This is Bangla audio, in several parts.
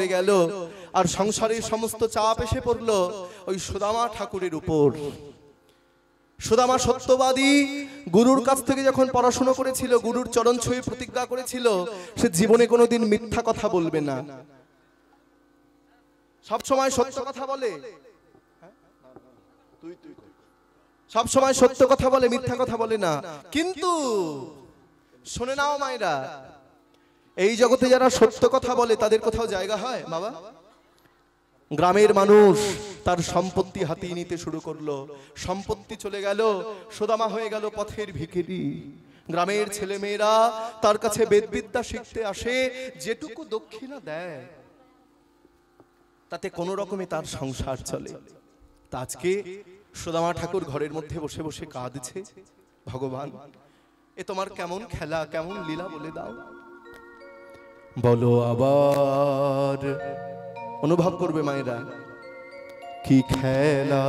মরে গেল আর সংসারের সমস্ত চাপ এসে পড়ল ওই সুদামা ঠাকুরের উপর। সুদামা সত্যবাদী, গুরুর কাছ থেকে যখন পড়াশোনা করেছিল, গুরুর চরণ ছুঁয়ে প্রতিজ্ঞা করেছিল সে জীবনে কোনোদিন মিথ্যা কথা বলবে না, সব সময় সত্য কথা বলে, সব সময় সত্য কথা বলে, মিথ্যা কথা বলে না। কিন্তু শুনে নাও মায়েরা, এই জগতে যারা সত্য কথা বলে তাদের কোথাও জায়গা হয় বাবা? গ্রামের মানুষ তার সম্পত্তি হাতিয়ে নিতে শুরু করলো, সম্পত্তি চলে গেল, সুদামা হয়ে গেল পথের ভিখারি। গ্রামের ছেলে মেয়েরা তার কাছে বেদবিদ্যা শিখতে আসে, যেটুকু দক্ষিণা দেয় তাতে কোনো রকমে তার সংসার চলে। তা আজকে সুদামা ঠাকুর ঘরের মধ্যে বসে বসে কাঁদছে, ভগবান এ তোমার কেমন খেলা, কেমন লীলা বলে দাও, বলো আবার। অনুভব করবে মায়েরা, কি খেলা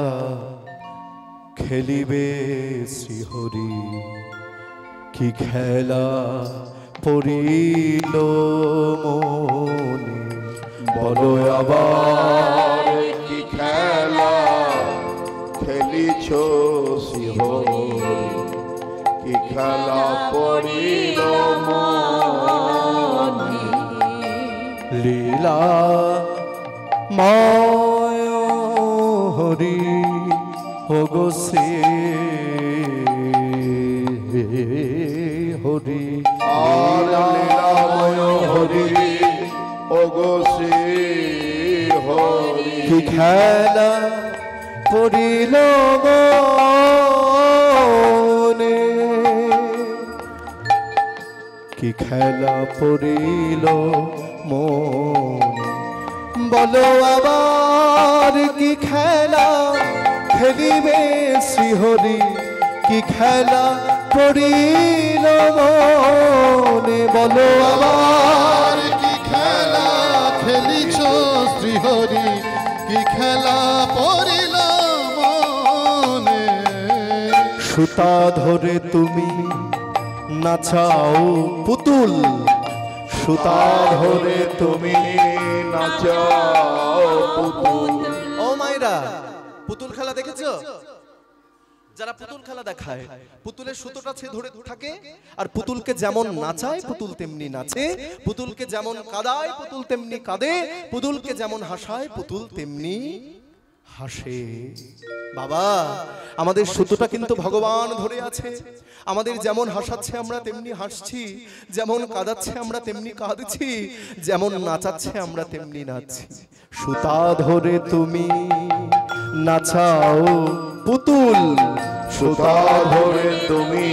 খেলিবে শ্রীহরি, কি খেলা পড়িল মনে, বলো আবার। কি খেলা খেলিছ শ্রীহরি, কি খেলা পড়িল মনে, লীলা ময় হরি হোগো সে হরি, লীলাময় হরি ওগো শ্রী হরি, কি খেলা পড়িল মনে, কি খেলা পড়িল মনে, বলো আবার। কি খেলা খেলিবে শ্রীহরি, কি খেলা পড়িল মনে, বলো আবার। কি খেলা খেলিছ শ্রীহরি, কি খেলা পড়িল মনে, সুতা ধরে তুমি নাচাও পুতুল, সুতা ধরে তুমি নাচাও পুতুল। ও মায়েরা, পুতুল খেলা দেখেছো? যারা পুতুল খেলা দেখায়, পুতুলের সুতোটা ধরে থাকে আর পুতুলকে যেমন নাচায় পুতুল তেমনি নাচে, পুতুলকে যেমন কাঁদায় পুতুল তেমনি কাঁদে, পুতুলকে যেমন হাসায় পুতুল তেমনি হাসে। বাবা, আমাদের সুতোটা কিন্তু ভগবান ধরে আছে। আমাদের যেমন হাসাচ্ছে আমরা তেমনি হাসছি, যেমন কাঁদাচ্ছে আমরা তেমনি কাঁদছি, যেমন নাচাচ্ছে আমরা তেমনি নাচছি। সুতা ধরে তুমি নাচাও পুতুল, সুতা ধরে তুমি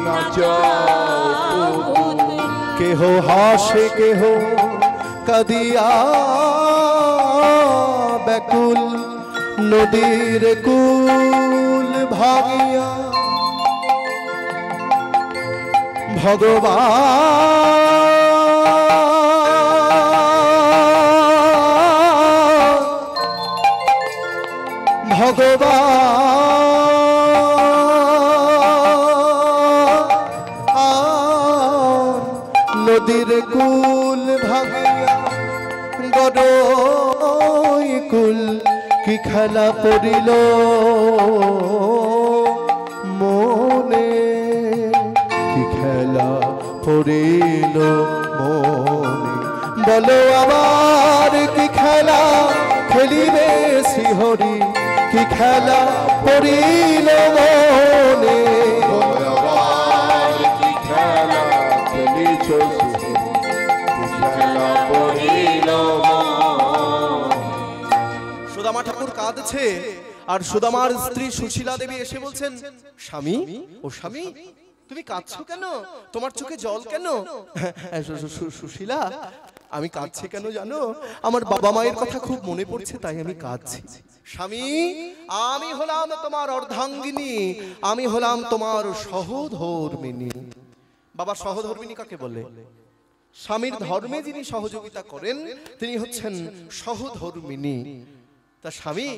নাচাও পুতুল, কেহ হাসে কেহ কাঁদিয়া ব্যাকুল, নদীর কুল ভাগিয়া ভগবান ভগবান নদীর কুল ভাগিয়া গড়ই কুল, কি খেলা পড়িল মনে, কি খেলা পড়িল মনে, বলো আবার। কি খেলা খেলিবে শ্রীহরি, কি খেলা পড়িল মনে, কি খেলা খেলিছ শ্রীহরি, কি খেলা পড়িল মনে। সুদামা ঠাকুর কাঁদছে আর সুদামার স্ত্রী সুশীলা দেবী এসে বলছেন, স্বামী, ও স্বামী তুমি কাঁদছো কেন, তোমার চোখে জল কেন? সুশীলা, আমি কাঁদছি কেন জানো? আমার বাবা মায়ের কথা খুব মনে পড়ছে তাই আমি কাঁদছি। স্বামী, আমি হলাম তোমার অর্ধাঙ্গিনী, আমি হলাম তোমার সহধর্মিনী। বাবা, সহধর্মিনী কাকে বলে? স্বামীর ধর্মে যিনি সহযোগিতা করেন তিনি হচ্ছেন সহধর্মিনী। তা স্বামী,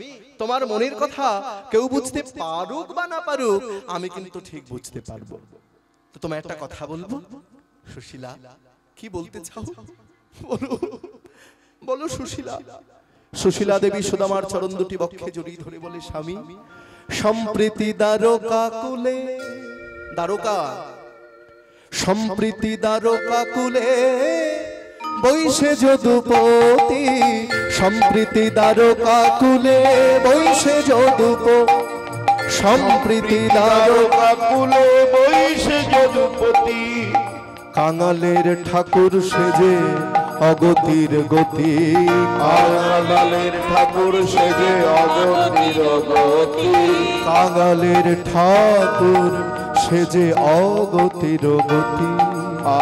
তোমার মনের কথা কেউ বুঝতে পারুক বা না পারুক, আমি কিন্তু ঠিক বুঝতে পারবো। তো তোমায় একটা কথা বলবো। সুশীলা, কি বলতে চাও বলো। বলো সুশীলা। সুশীলা দেবী সুদামার চরণ দুটি বক্ষে জড়িয়ে ধরে বলে, স্বামী সম্প্রীতি দ্বারকা কুলে, দ্বারকা সম্প্রীতি দ্বারকা কুলে বৈশে যদুপতি, সম্প্রীতি দ্বারকা কুলে বৈশে যদুপতি, সম্প্রীতি দ্বারকা কুলে বৈশে যদুপতি, কাঙালের ঠাকুর সেজে অগতির গতি, কাঙালের ঠাকুর সেজে অগতির গতি, কাঙালের ঠাকুর সেজে অগতির গতি,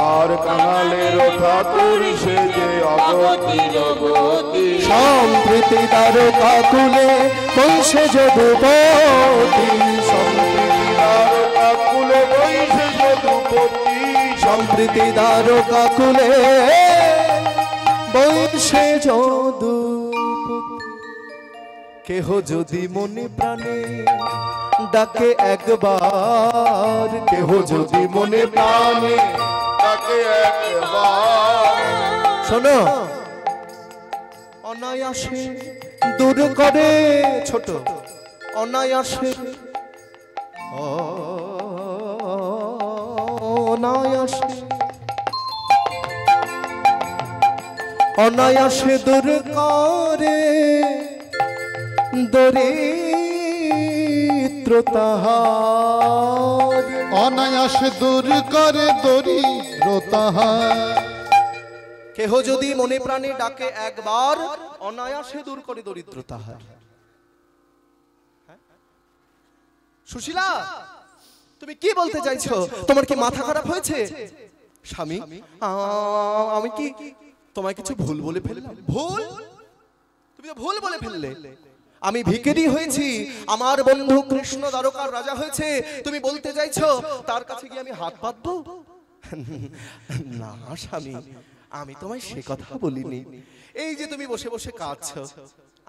আর কাঙালের ঠাকুর সেজে অগতির গতি, সম্প্রীতি দ্বারকা কুলে বৈশে যদুপতি, সম্প্রীতি দ্বারকা কুলে বৈশে যদুপতি, সম্প্রীতি দ্বারকা কুলে বৈশে যদুপতি। কেহ যদি মনে প্রাণে ডাকে একবার, কেহ যদি মনে প্রাণে তাকে একবার, শোনো, অনায়াসে দূর করে, ছোট অনায়াসে, অনায়াসে অনায়াসে দূর করে দরিদ্র তাহার, অনায়াসে দূর করে দরিদ্র তাহার। কেহ যদি মনে প্রাণে ডাকে একবার, অনায়াসে দূর করে দরিদ্র তাহার। সুশীলা, তুমি কি বলতে চাইছো? তোমার কি মাথা খারাপ হয়েছে? স্বামী, আমি কি তোমায় কিছু ভুল বলে ফেললাম? ভুল? তুমি তো ভুল বলে ফেললে। আমি ভিখারি হয়েছি, আমার বন্ধু কৃষ্ণ দ্বারকার রাজা হয়েছে, তুমি বলতে চাইছো তার কাছে গিয়ে আমি হাত পাতবো? না স্বামী, আমি তোমায় সে কথা বলিনি। এই যে তুমি বসে বসে কাঁদছো,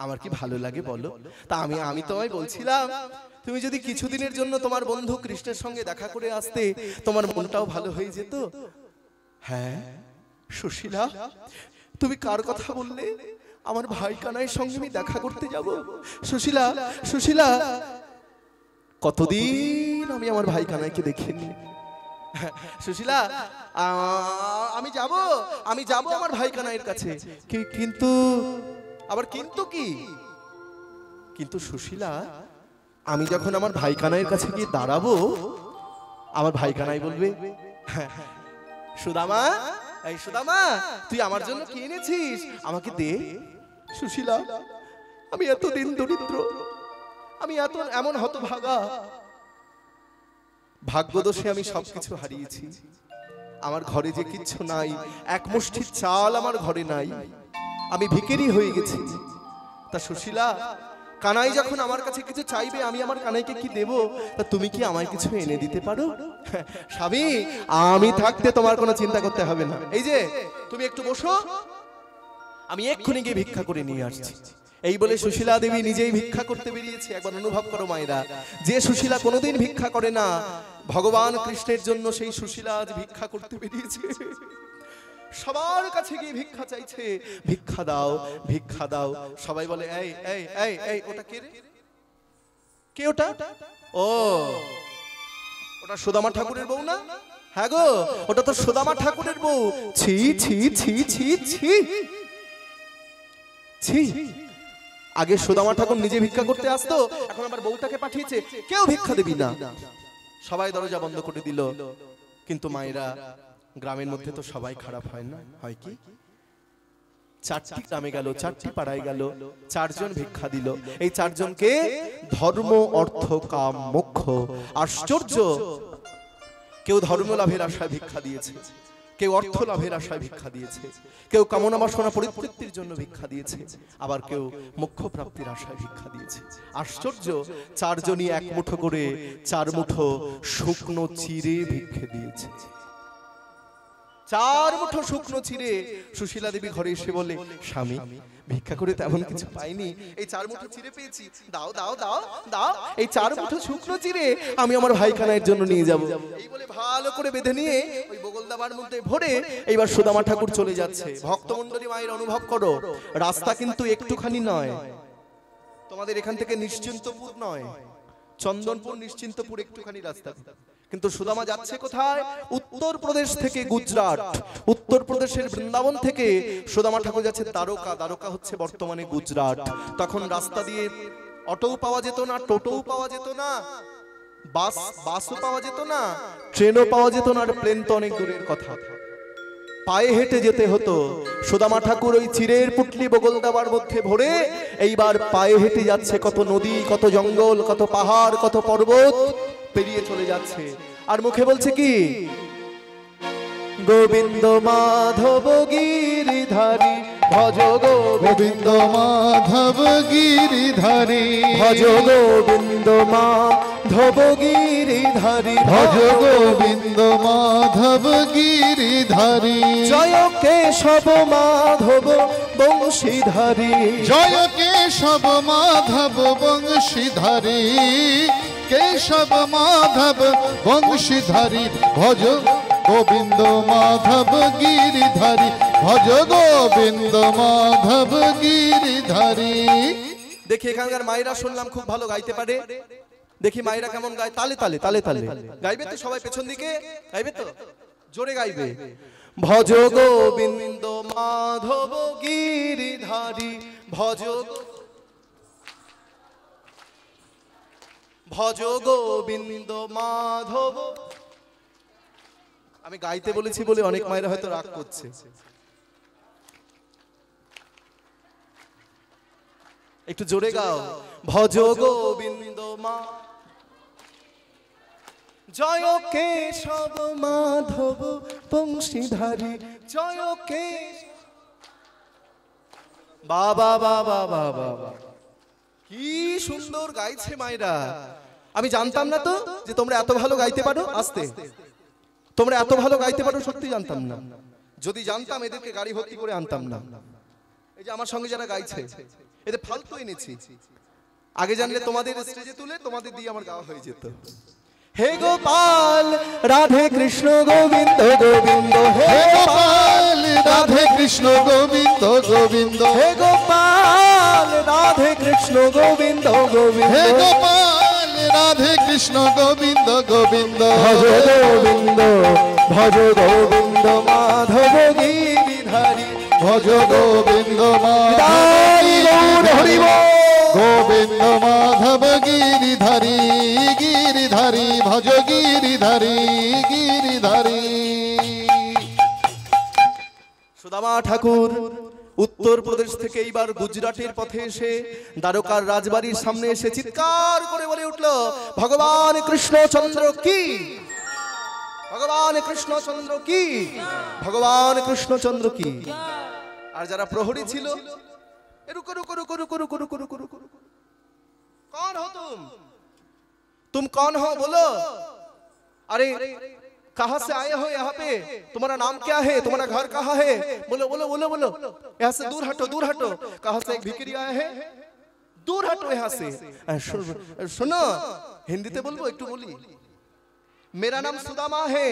আমার কি ভালো লাগে বলো? তা আমি তোমায় বলছিলাম, তুমি যদি কিছুদিনের জন্য তোমার বন্ধু কৃষ্ণের সঙ্গে দেখা করে আসতে, তোমার মনটাও ভালো হয়ে যেত। হ্যাঁ সুশীলা, তুমি কার কথা বললে? আমার ভাই কানাইয়ের সঙ্গে আমি দেখা করতে যাব। সুশীলা, সুশীলা, কতদিন আমি আমার ভাই কানাইকে দেখিনি। সুশীলা, আমি যাব আমার ভাই কানাইয়ের কাছে, কিন্তু আবার কিন্তু কি? কিন্তু সুশীলা, আমি যখন আমার ভাই কানাইয়ের কাছে গিয়ে দাঁড়াবো, আমার ভাই কানাই বলবে, সুদামা, এই সুদামা, তুই আমার জন্য কি এনেছিস? আমাকে দে। সুশীলা, আমি এতদিন দরিদ্র, আমি এমন হতভাগা, ভাগ্যদোষে আমি সবকিছু হারিয়েছি। আমার ঘরে যে কিচ্ছু নাই, এক মুষ্টি চাল আমার ঘরে নাই, আমি ভিখারি হয়ে গেছি। তা সুশীলা, কানাই যখন আমার কাছে কিছু চাইবে, আমি আমার কানাইকে কি দেব? তা তুমি কি আমায় কিছু এনে দিতে পারো? স্বামী, আমি থাকতে তোমার কোনো চিন্তা করতে হবে না। এই যে তুমি একটু বসো, আমি এক্ষুনি গিয়ে ভিক্ষা করে নিয়ে আসছি। এই বলে সুশীলা দেবী নিজেই ভিক্ষা করতে বেরিয়েছে। একবার অনুভব করো মায়েরা, যে সুশীলা কোনোদিন ভিক্ষা করে না, ভগবান কৃষ্ণের জন্য সেই সুশীলা আজ ভিক্ষা করতে বেরিয়েছে। সবার কাছে গিয়ে ভিক্ষা চাইছে, ভিক্ষা দাও, ভিক্ষা দাও। সবাই বলে, এই এই এই এই, ওটা কে রে? কে ওটা? ও, ওটা সুদামা ঠাকুরের বউ না? হ্যাঁ গো, ওটা তো সুদামা ঠাকুরের বউ। ছি ছি ছি ছি ছি ছি। আগে সুদামা ঠাকুর নিজে ভিক্ষা করতে আসতো, এখন আবার বউটাকে পাঠিয়েছে। কেউ ভিক্ষা দিবি না। সবাই দরজা বন্ধ করে দিল। কিন্তু মায়েরা, গ্রামের মধ্যে তো সবাই খারাপ হয় না, হয় কি? 4টি গ্রামে গেল, 4টি পাড়ায় গেল, 4 জন ভিক্ষা দিল। এই 4 জনকে ধর্ম, অর্থ, কাম, মোক্ষ। আশ্চর্য, কেউ ধর্ম লাভের আশায় ভিক্ষা দিয়েছে, কেউ অর্থ লাভের আশায় ভিক্ষা দিয়েছে, কেউ কামনা বাসনা পরিতৃপ্তির জন্য ভিক্ষা দিয়েছে, আবার কেউ মোক্ষ প্রাপ্তির আশায় ভিক্ষা দিয়েছে। আশ্চর্য, 4 জনই এক মুঠো করে 4 মুঠো শুকনো চিড়ে ভিক্ষে দিয়েছে। চার মুঠো শুকনো চিড়ে সুশীলা দেবী ঘরে এসে বলে, স্বামী ভিক্ষা করে তেমন কিছু পাইনি, এই চার মুঠো চিড়ে পেয়েছি, দাও দাও দাও দাও, এই চার মুঠো শুকনো চিড়ে আমি আমার ভাইখানার জন্য নিয়ে যাব। এই বলে ভালো করে বেঁধে নিয়ে ওই বগলদাবার মধ্যে ভরে এইবার সুদামা ঠাকুর চলে যাচ্ছে। ভক্তমণ্ডলী মায়ের অনুভব করো, রাস্তা কিন্তু একটুখানি নয়, তোমাদের এখান থেকে নিশ্চিন্তপুর নয়, চন্দনপুর নিশ্চিন্তপুর একটুখানি রাস্তা, কিন্তু সুদামা যাচ্ছে কোথায়? উত্তরপ্রদেশ থেকে গুজরাট, উত্তরপ্রদেশের বৃন্দাবন থেকে সুদামা ঠাকুর যাচ্ছে দ্বারকা। দ্বারকা হচ্ছে বর্তমানে গুজরাট। তখন রাস্তা দিয়ে অটোও পাওয়া যেত না, টোটোও পাওয়া যেত না, বাসও পাওয়া যেত না, ট্রেনও পাওয়া যেত না, আর প্লেন তো অনেক দূরের কথা, পায়ে হেঁটে যেতে হতো। সুদামা ঠাকুর ওই চিরের পুটলি বগলদাবার মধ্যে ভরে এইবার পায়ে হেঁটে যাচ্ছে, কত নদী, কত জঙ্গল, কত পাহাড়, কত পর্বত পেরিয়ে চলে যাচ্ছে। আর মুখে বলছে কি? গোবিন্দ মাধব গিরিধারী ভজ গোবিন্দ মাধব গিরিধারী, ভজ গোবিন্দ মাধব গিরিধারী, ভজ গোবিন্দ মাধব গিরিধারী, জয় কেশব মাধব বংশীধারী, জয় কেশব মাধব বংশীধারী, কেশব মাধব বংশীধারী, ভজ গোবিন্দ মাধব গিরিধারী, ভজ গোবিন্দ মাধব গিরিধারী। দেখি এখানকার মায়েরা শুনলাম খুব ভালো গাইতে পারে, দেখি মায়েরা কেমন গায়, তালে তালে তালে তালে গাইবে তো? সবাই পেছন দিকে গাইবে তো? জোরে গাইবে। ভজ গোবিন্দ মাধব গিরিধারী, ভজ ভজ গোবিন্দ মাধব। আমি গাইতে বলেছি বলে অনেক মায়েরা হয়তো রাগ করছে, একটু জোরে গাও। ভজ গোবিন্দ মা, জয় কেশব মাধব বংশীধারী, জয় কেশ। বাবা বাবা বাবা, কি সুন্দর গাইছে মায়েরা। আমি জানতাম না তো যে তোমরা এত ভালো গাইতে পারো। আসতে, তোমরা এত ভালো গাইতে পারো সত্যি জানতাম না। যদি জানতাম এদেরকে গাড়ি ভর্তি করে আনতাম না। এই যে আমার সঙ্গে যারা গাইছে এদের ফালতু এনেছি, আগে জানলে তোমাদের স্টেজে তুলে তোমাদের দিয়ে আমার গাওয়া হয়ে যেত। হে গোপাল রাধে কৃষ্ণ গোবিন্দ গোবিন্দ, হে গোপাল রাধে কৃষ্ণ গোবিন্দ গোবিন্দ, হে গোপাল রাধে কৃষ্ণ গোবিন্দ গোবিন্দ, হে গোপাল রাধে কৃষ্ণ গোবিন্দ গোবিন্দ, ভজ গোবিন্দ ভজ গোবিন্দ মাধব গিরিধারী, ভজ গোবিন্দ মাধব হরিব গোবিন্দ মাধব গিরিধারী, গিরিধারী ভজ গিরিধারী, গিরিধারী। সুদামা ঠাকুর উত্তরপ্রদেশ থেকে এইবার গুজরাটের পথে এসে দ্বারকার রাজবাড়ির সামনে এসে চিৎকার করে বলে উঠল, ভগবান কৃষ্ণচন্দ্র কি, ভগবান কৃষ্ণচন্দ্র কি, ভগবান কৃষ্ণচন্দ্র কি। আর যারা প্রহরী ছিল, रुको रुको रुको रुको रुको रुको रुको रुको, कौन हो तुम कौन हो बोलो, अरे कहां से आए हो यहाँ पे, तुम्हारा नाम क्या है, तुम्हारा घर कहाँ है, बोलो बोलो बोलो बोलो, यहाँ से दूर हटो दूर हटो, कहां से एक भिखारी आया है, दूर हटो यहाँ से। सुनो हिंदी ते बोलबो एकटू बोली, मेरा नाम सुदामा है,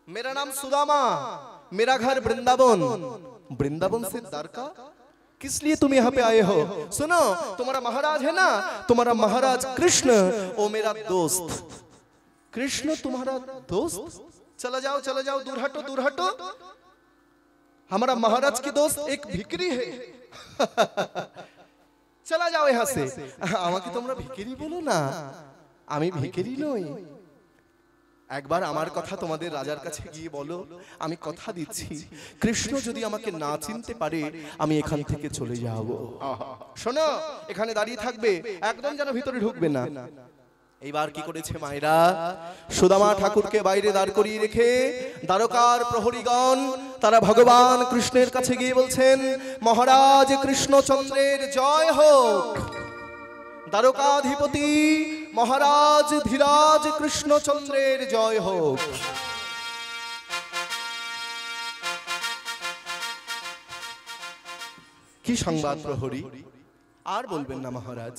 मेरा नाम सुदामा, मेरा घर वृंदावन, वृंदावन से द्वारका, किस लिए तुम यहाँ पे आए हो। सुनो तुम्हारा महाराज है ना, तुम्हारा महाराज कृष्ण वो मेरा दोस्त, कृष्ण तुम्हारा दोस्त, चला जाओ दूर हटो दूर हटो, हमारा महाराज की दोस्त एक भिखारी है, चला जाओ यहाँ से। আমাকে তোমরা ভিখারি বলো না, আমি ভিখারি নই। একবার আমার কথা তোমাদের রাজার কাছে গিয়ে বলো, আমি কথা দিচ্ছি কৃষ্ণ যদি আমাকে না চিনতে পারে আমি এখান থেকে চলে যাব। শোনো এখানে দাঁড়িয়ে থাকবে, একদম যেন ভিতরে ঢুকবে না। এইবার কি করেছে মায়েরা, সুদামা ঠাকুরকে বাইরে দাঁড় করিয়ে রেখে দ্বারকার প্রহরীগণ তারা ভগবান কৃষ্ণের কাছে গিয়ে বলছেন, মহারাজ কৃষ্ণচন্দ্রের জয় হোক, দ্বারকাধিপতি মহারাজ ধীরাজ কৃষ্ণচন্দ্রের জয় হোক। কি সংবাদ প্রহরী? আর বলবেন না মহারাজ,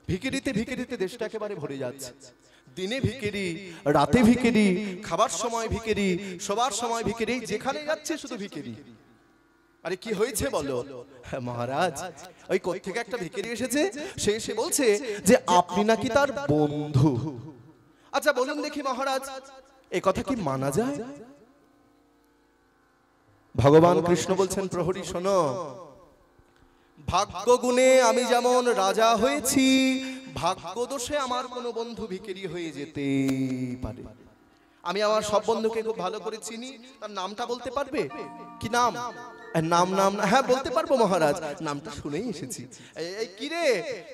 ভিখিরিতে ভিখিরিতে দেশটা একেবারে ভরে যাচ্ছে। দিনে ভিখিরি, রাতে ভিখিরি, খাবার সময় ভিখিরি, শোবার সময় ভিখিরি, যেখানে যাচ্ছে শুধু ভিখিরি। আরে কি হয়েছে বলো? হ্যাঁ মহারাজ, ওই কোত্থেকে একটা ভিখিরি এসেছে, সে এসে বলছে যে আপনি নাকি তার বন্ধু। আচ্ছা বলুন দেখি মহারাজ, এ কথা কি মানা যায়? ভগবান কৃষ্ণ বলছেন, প্রহরী শোনো, ভাগ্য গুণে আমি যেমন রাজা হয়েছি, ভাগ্য দোষে আমার কোনো বন্ধু ভিখিরি হয়ে যেতে পারে। আমি আমার সব বন্ধুকে খুব ভালো করে চিনি। তার নামটা বলতে পারবে? কি নাম? নাম নাম হ্যাঁ বলতে পারবো মহারাজ, নামটা শুনেই এসেছি। এই কি রে,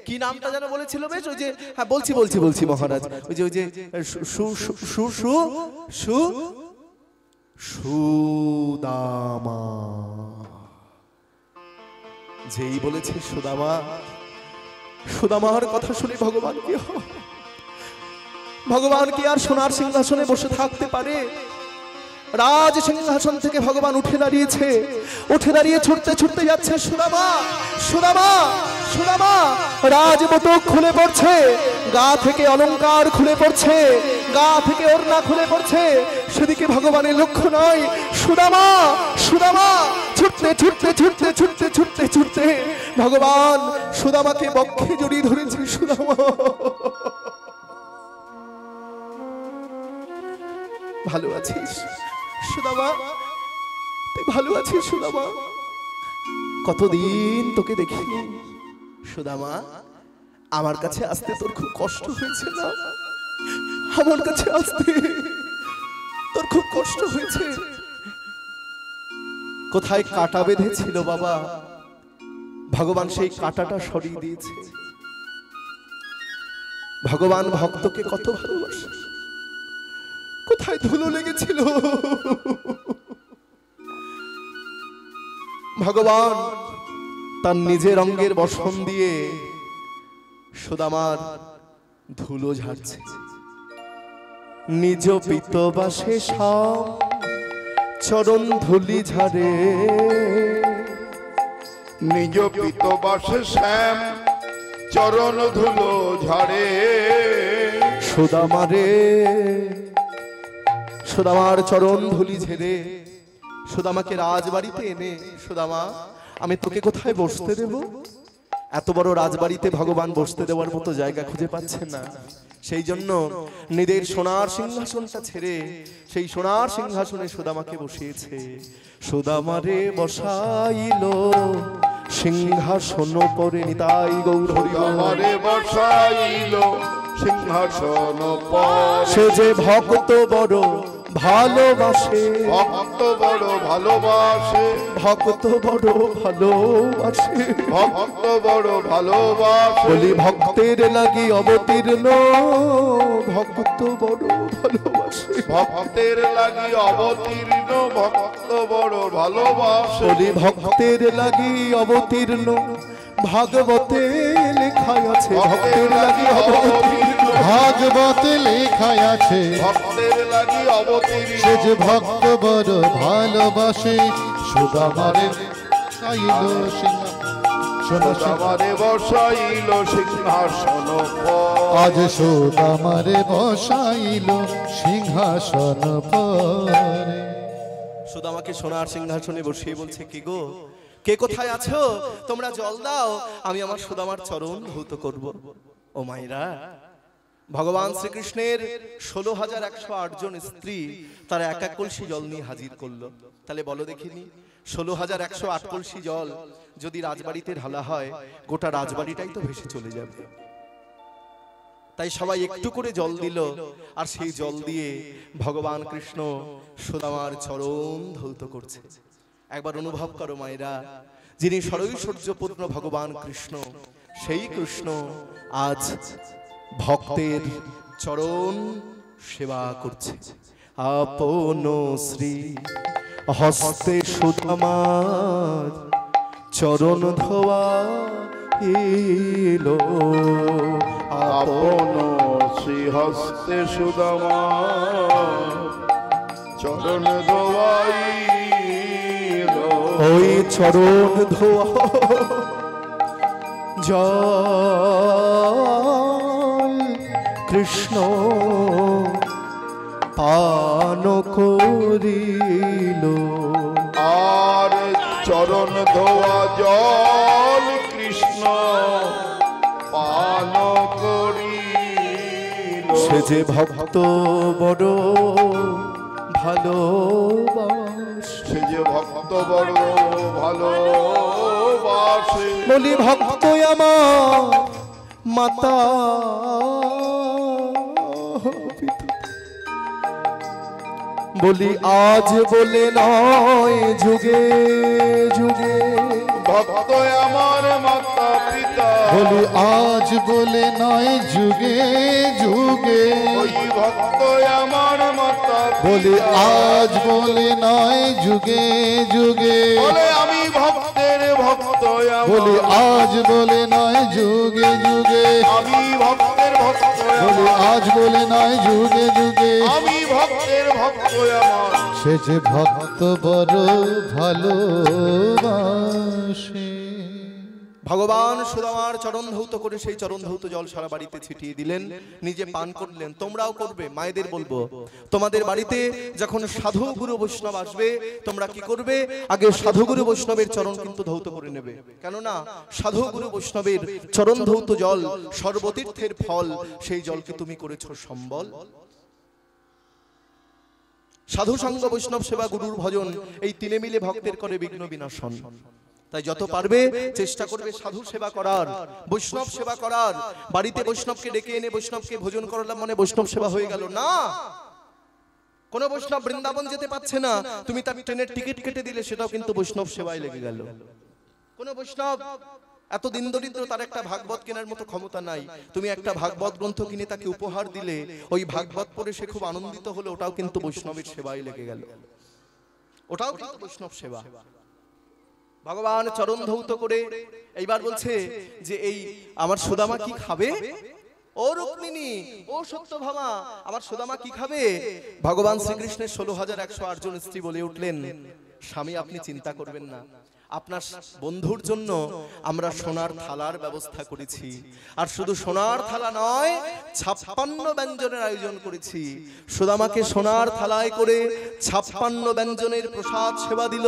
কি নামটা যেন বলেছিল বেশ? ওই যে হ্যাঁ বলছি বলছি বলছি মহারাজ, ওই যে সুদামা। যেই বলেছে সুদামা, সুদামার কথা শুনে ভগবান কি আর সোনার সিংহাসনে বসে থাকতে পারে? রাজ সিংহাসন থেকে ভগবান উঠে দাঁড়িয়েছে, উঠে দাঁড়িয়ে ছুটতে ছুটতে যাচ্ছে। সুদামা সুদামা সুদামা, রাজবতক খুলে পড়ছে, গা থেকে অলংকার খুলে পড়ছে, গা থেকে ওড়না খুলে পড়ছে। সেদিকে ভগবানের লক্ষ্য নয়। সুদামা সুদামা, ছুটতে ছুটতে ছুটতে ছুটতে ছুটতে ছুটতে ভগবান সুদামাকে বক্ষে জড়িয়ে ধরেছে। সুদামা ভালো আছিস সুদামা? তুই ভালো আছিস সুদামা? কতদিন তোকে দেখিনি সুদামা। আমার কাছে আসতে তোর খুব কষ্ট হয়েছে না? আমার কাছে আসতে তোর খুব কষ্ট হয়েছে? কোথায় কাটা বেঁধেছিল বাবা, ভগবান সেই কাটাটা সরিয়ে দিয়েছে। ভগবান ভক্তকে কত ভালোবাসে। কোথায় ধুলো লেগেছিল, ভগবান তার নিজের অঙ্গের বসন দিয়ে সুদামার ধুলো ঝাড়ছে। নিজ পিতবাসে সব চরণ ধুলি ঝাড়ে, নিজ পিতবাসে শ্যাম চরণ ধুলো ঝাড়ে। সুদামারে, সুদামার চরণ ধুলি ঝেড়ে সুদামাকে রাজবাড়িতে এনে, সুদামা আমি তোকে কোথায় বসতে দেব? এত বড় রাজবাড়িতে ভগবান বসতে দেওয়ার মতো জায়গা খুঁজে পাচ্ছেন না। সেই জন্য নিজের সোনার সিংহাসনটা ছেড়ে সেই সোনার সিংহাসনে সুদামাকে বসিয়েছে। সুদামারে বসাইল সিংহাসন পরে, নিতাই গৌর হরি বল। আমারে বসাইল সিংহাসন পরে, সে যে ভক্ত বড় ভালোবাসে, ভক্ত বড় ভালোবাসে, ভক্ত বড় ভালোবাসে, ভক্ত বড় ভালোবাসে। বলি ভক্তের লাগি অবতীর্ণ, ভক্ত বড় ভালোবাসে, ভক্তের লাগি অবতীর্ণ, ভক্ত বড় ভালোবাসে। বলি ভক্তের লাগি অবতীর্ণ, ভাগবতে লেখায় আছে। ভক্তের লাগি অবতীর্ণ, ভাগবতে লেখায় আছে, ভক্তের লাগি অবতীর্ণ। সে যে ভক্ত বড় ভালোবাসে। সুদামারে বসাইল সিংহাসন, আমারে বসাইল সিংহাসন পরে। আজ সুদামারে বসাইল সিংহাসন পরে। সুদামাকে সোনার সিংহাসনে বসিয়ে বলছে, কি গো, কে কোথায় আছো? তোমরা জল দাও, আমি আমার সুদামার চরণ ধৌত করব। ও মায়েরা, ভগবান শ্রীকৃষ্ণের 16,108 জন স্ত্রী তারা এক এক কলসি জল নিয়ে হাজির করলো। তাহলে বলো দেখিনি, 16,108 কলসি জল যদি রাজবাড়িতে ঢালা হয়, গোটা রাজবাড়িটাই তো ভেসে চলে যাবে। তাই সবাই একটু করে জল দিল, আর সেই জল দিয়ে ভগবান কৃষ্ণ সুদামার চরণ ধৌত করছে। একবার অনুভব করো মায়েরা, যিনি সরৈশ্বর্যপূর্ণ ভগবান কৃষ্ণ, সেই কৃষ্ণ আজ ভক্তের চরণ সেবা করছে। আপন শ্রী হস্তে সুদামার চরণ ধোয়া এলো, আপন শ্রীহস্তে সুদামার চরণ ধোয়াইল। ওই চরণ ধোয়া জল কৃষ্ণ পান করিল, আর চরণ ধোয়া জল কৃষ্ণ পান করিল। সে যে ভক্ত বড় ভালোবাসে, সে যে ভক্ত বড় ভালোবাসে, বলি ভক্ত আমার মাতা বলি আজ বলে নয় যুগে যুগে, ভক্ত আমার মাতা পিতা, বলি আজ বলে নয় যুগে যুগে, ওই ভক্ত আমার মাতা বলি পিতা। আজ বলে নয় যুগে যুগে, বলে আমি ভক্তের ভক্ত বলি আমার, আজ বলে নয় যুগে যুগে, আমি ভক্তের ভক্ত বলি আমার, আজ বলে নয় যুগে যুগে, আমি ভক্তের ভক্ত আমার। সে যে ভক্ত বড় ভালোবাসে। ভগবান সুদামার চরণ ধৌত করে সেই চরণ ধৌত জল সারা বাড়িতে ছিটিয়ে দিলেন, নিজে পান করলেন। তোমরাও করবে, মায়েদের বলবো, তোমাদের বাড়িতে যখন সাধু গুরু বৈষ্ণব আসবে তোমরা কি করবে, আগে সাধু গুরু বৈষ্ণবের চরণ কিন্তু ধৌত করে নেবে। কেননা সাধু গুরু বৈষ্ণবের চরণ ধৌত জল সর্বতীর্থের ফল, সেই জলকে তুমি করেছো সম্বল। সাধু সঙ্গ বৈষ্ণব সেবা গুরুর ভজন, এই তিনে মিলে ভক্তের করে বিঘ্ন বিনাশন। তাই যত পারবে চেষ্টা করবে সাধু সেবা করার, বৈষ্ণব সেবা করার। বাড়িতে বৈষ্ণবকে ডেকে এনে বৈষ্ণবকে ভোজন করালাম মানে বৈষ্ণব সেবা হয়ে গেল না। কোন বৈষ্ণব বৃন্দাবন যেতে পারছে না, তুমি তার ট্রেনের টিকিট কেটে দিলে সেটাও কিন্তু বৈষ্ণব সেবায় লেগে গেল। কোন বৈষ্ণব এত দিন দরিদ্র, তার একটা ভাগবত কেনার মতো ক্ষমতা নাই, তুমি একটা ভাগবত গ্রন্থ কিনে তাকে উপহার দিলে, ওই ভাগবত পড়ে সে খুব আনন্দিত হলো, ওটাও কিন্তু বৈষ্ণবের সেবায় লেগে গেল, ওটাও কিন্তু বৈষ্ণব সেবা। ভগবান চরণ ধৌত করে এইবার বলছে যে এই আমার সুদামা কি খাবে, ও রুক্মিণী, ও সত্যভামা, আমার সুদামা কি খাবে? ভগবান শ্রীকৃষ্ণের 16,108 জন স্ত্রী বলে উঠলেন, স্বামী আপনি চিন্তা করবেন না, আপনার বন্ধুর জন্য আমরা সোনার থালার ব্যবস্থা করেছি। আর শুধু সোনার থালা নয়, 56 ব্যঞ্জনের আয়োজন করেছি। সুদামাকে সোনার থালায় করে 56 ব্যঞ্জনের প্রসাদ সেবা দিল।